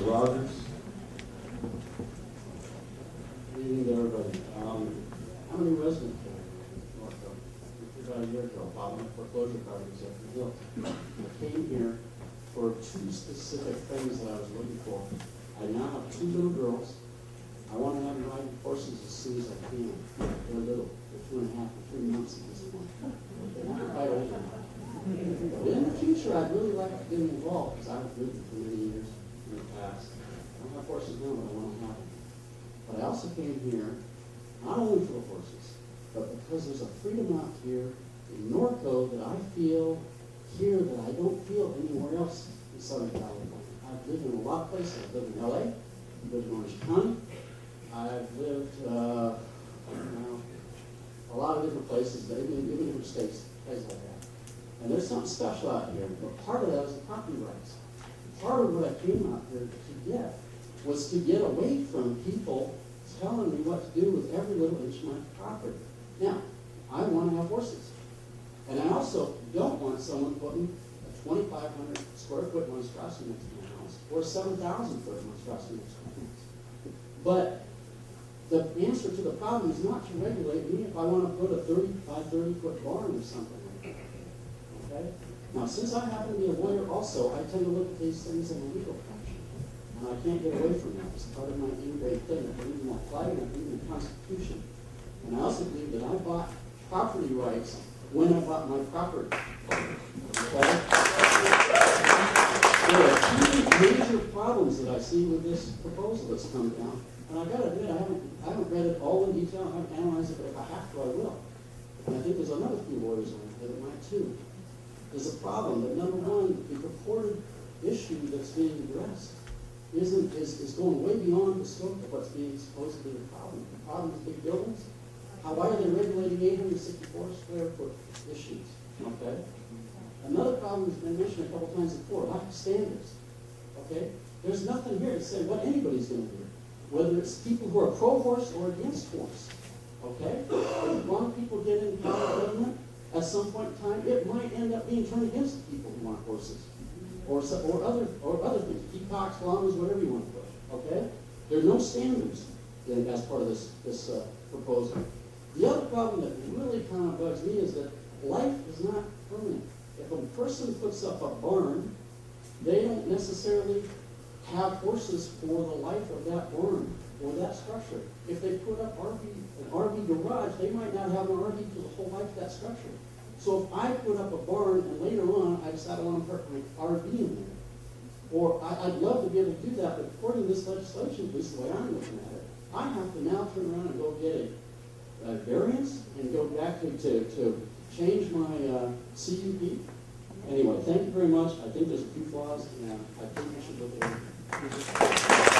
Rogers. Good evening to everybody. I'm a new resident here in Norco. About a year ago, bought my foreclosure properties up in the hill. I came here for two specific things that I was looking for. I now have two little girls. I want to have them ride horses as soon as I can. They're little. They're 2.5 and 3 months at this point. They're not quite old enough. But in the future, I'd really like to get involved because I've lived for many years in the past. I don't have horses now, but I want to have them. But I also came here not only for the horses, but because there's a freedom out here in Norco that I feel here that I don't feel anywhere else in Southern California. I've lived in a lot of places. I've lived in LA, I've lived in Orange County, I've lived a lot of different places, even different states, places like that. And there's something special out here, but part of that is the property rights. Part of what I came out here to get was to get away from people telling me what to do with every little inch of my property. Now, I want to have horses. And I also don't want someone putting a 2,500 square foot monstrosity next to my house or a 7,000 foot monstrosity next to my house. But the answer to the problem is not to regulate me if I want to put a 30 by 30 foot barn or something like that. Okay? Now, since I happen to be a lawyer also, I tend to look at these things in a legal fashion. And I can't get away from that. It's part of my integrated thing. I believe in that flag and I believe in the Constitution. And I also believe that I bought property rights when I bought my property. Okay? There are two major problems that I see with this proposal that's come down. And I gotta admit, I haven't read it all in detail, I haven't analyzed it, but if I have to, I will. And I think there's another few lawyers on it that might too. There's a problem that number one, the purported issue that's being addressed is going way beyond the scope of what's being supposedly the problem. The problem is big buildings. Why are they regulating 864 square foot issues? Okay. Another problem has been mentioned a couple times before, lack of standards. Okay. There's nothing here to say what anybody's going to do, whether it's people who are pro-horse or against horse. Okay. If wrong people get in power of government, at some point in time, it might end up being turned against the people who want horses. Or other things, peacocks, llamas, whatever you want to put. Okay? There are no standards as part of this proposal. The other problem that really kind of bugs me is that life is not permanent. If a person puts up a barn, they don't necessarily have horses for the life of that barn or that structure. If they put up an RV garage, they might not have an RV for the whole life of that structure. So if I put up a barn and later on I decide I want to put my RV in there, or I'd love to be able to do that, but according to this legislation, at least the way I'm looking at it, I have to now turn around and go get a variance and go back to change my CUP. Anyway, thank you very much. I think there's a few flaws, and I think we should look at it.